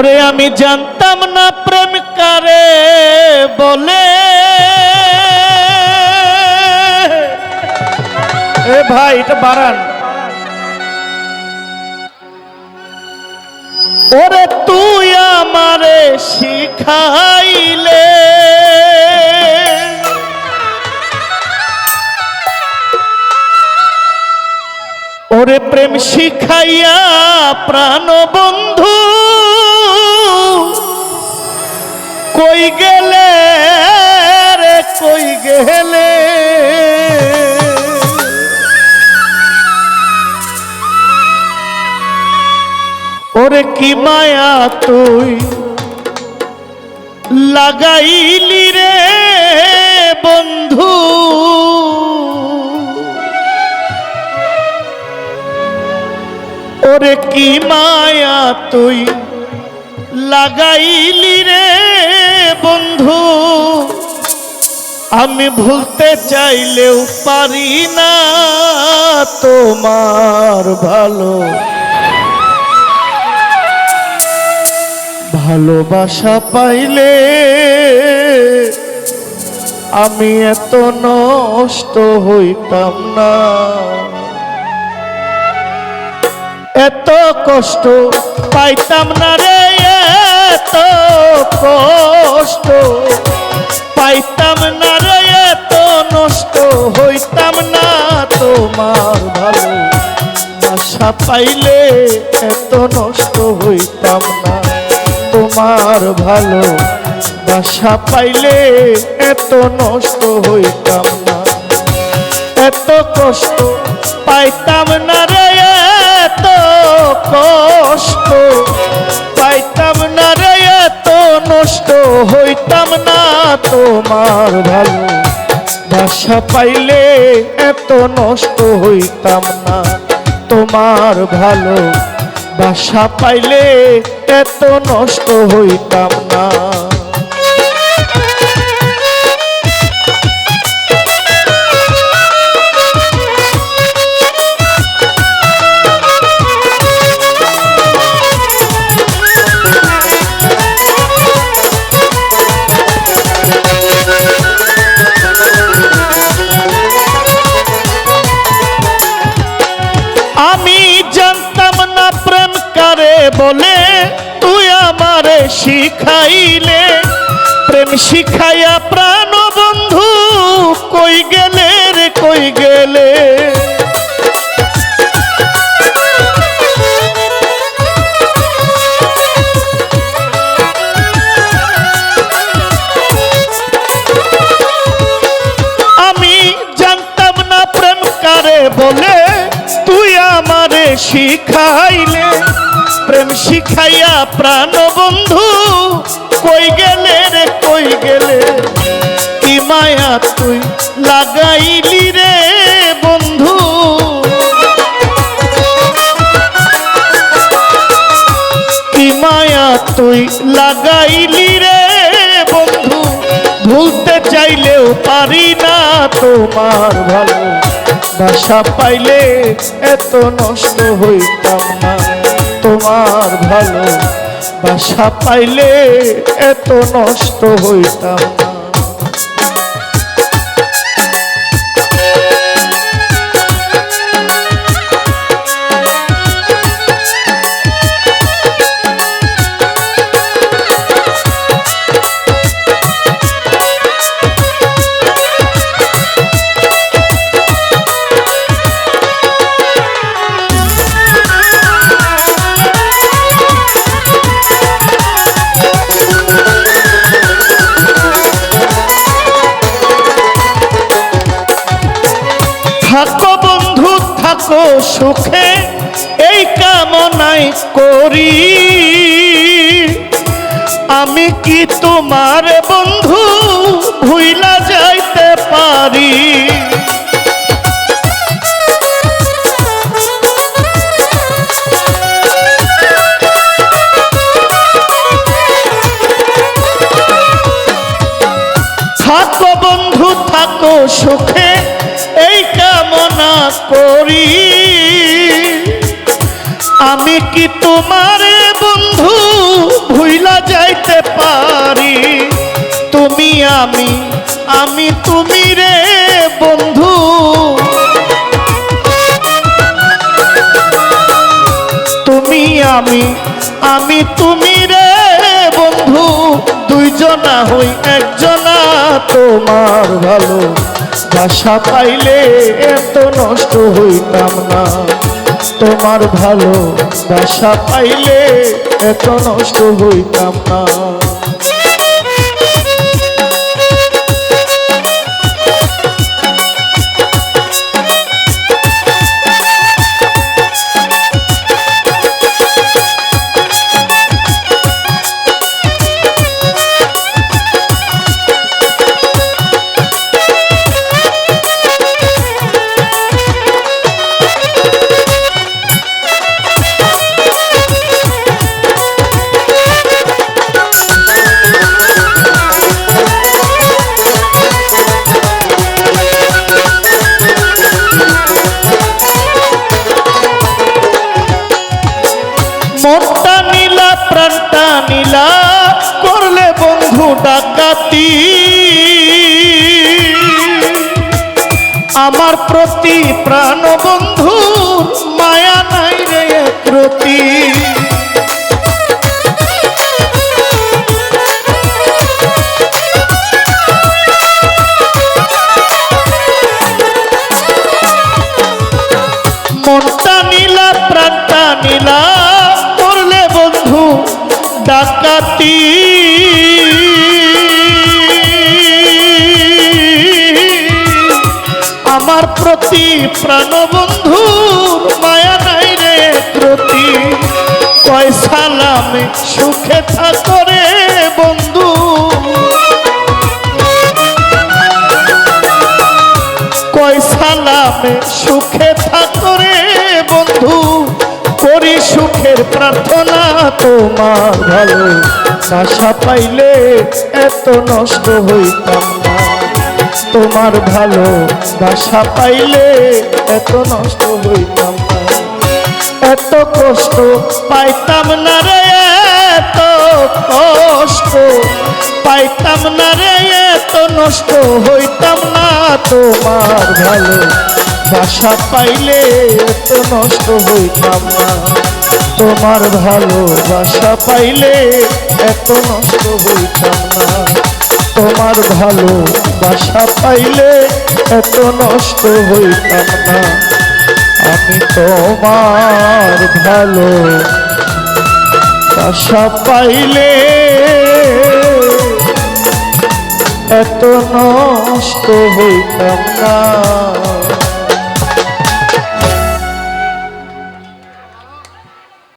ওরে আমি জানতাম না প্রেম কারে বলে। এ ভাই এটা বাড়ান। ওরে তুই আমারে শিখাইলে ওরে প্রেম শিখাইয়া প্রাণ বন্ধু কই গেলে রে কই গেলে। ওরে কি মায়া তুই লাগাইলি রে বন্ধু, ওরে কি মায়া তুই লাগাইলি রে বন্ধু। আমি ভুলতে চাইলেও পারি না তোমার ভালো ভালোবাসা পাইলে আমি এত নষ্ট হইতাম না। এত কষ্ট পাইতাম না রে, এত কষ্ট পাইতাম না রে, এত নষ্ট হইতাম না তোমার ভালোবাসা পাইলে এত নষ্ট হইতাম না। তোমার ভালোবাসা পাইলে এত নষ্ট হইতাম না। এত কষ্ট পাইতাম না রে, এত কষ্ট পাইতাম না রে, এত নষ্ট হইতাম না তোমার ভালোবাসা পাইলে এত নষ্ট হইতাম না। তোমার ভালোবাসা পাইলে এত নষ্ট হইতাম না। আমি জানতাম না প্রেম কারে বলে, তুই আমারে শিখাইলে। প্রেম শিখাইয়া প্রাণ বন্ধু কই গেলে রে কই গেলে। আমি জানতাম না প্রেম কারে বলে, তুই আমারে শিখাইলে। প্রেম শিখাইয়া প্রাণ বন্ধু কই গেলে রে কই গেলে। কি মায়া তুই লাগাইলি রে বন্ধু, কি মায়া তুই লাগাইলি রে বন্ধু। ভুলতে চাইলেও পারি না তোমার ভালোবাসা পাইলে এত নষ্ট হইতাম না। তোমার ভালোবাসা পাইলে এত নষ্ট হইতাম না। থাকো বন্ধু থাকো সুখে এই কামনাই করি। আমি কি তোমার বন্ধু ভুইলা যাইতে পারি। থাকো বন্ধু থাকো সুখে এই কামনা করি। আমি কি তোমার বন্ধু ভুইলা যাইতে পারি তুমি আমি তুমি রে বন্ধু। তুমি আমি তুমি রে বন্ধু, দুইজনা হই একজনা। তোমার ভালো বাসা পাইলে এত নষ্ট হইতাম না। তোমার ভালো বাসা পাইলে এত নষ্ট হইতাম না। মনটা নীলা প্রাণটা নীলা করলে বন্ধু ডাকাতি। আমার প্রতি প্রাণ বন্ধু মায়া নাই রে প্রতি। মনটা নীলা প্রাণটা নীলা করলে বন্ধু ডাকাতি। আমার প্রতি প্রাণ বন্ধুর মায়া নাই রে প্রতি। কয় সালামে সুখে থাকো রে বন্ধু, কয় সালামে সুখে থাকো রে বন্ধু। করি সুখের প্রার্থনা, তোমার ভালো বাসা পাইলে এত নষ্ট হইতাম না। তোমার ভালো বাসা পাইলে এত নষ্ট হইতাম না। এত কষ্ট পাইতাম না রে, এত কষ্ট পাইতাম না রে, এত নষ্ট হইতাম না। তোমার ভালো বাসা পাইলে এত নষ্ট হইতাম না। তোমার ভালো বাসা পাইলে এত নষ্ট হইতাম না। তোমার ভালো বাসা পাইলে এত নষ্ট হইতাম না। আমি তোমার ভালো বাসা পাইলে এত নষ্ট হইতাম না।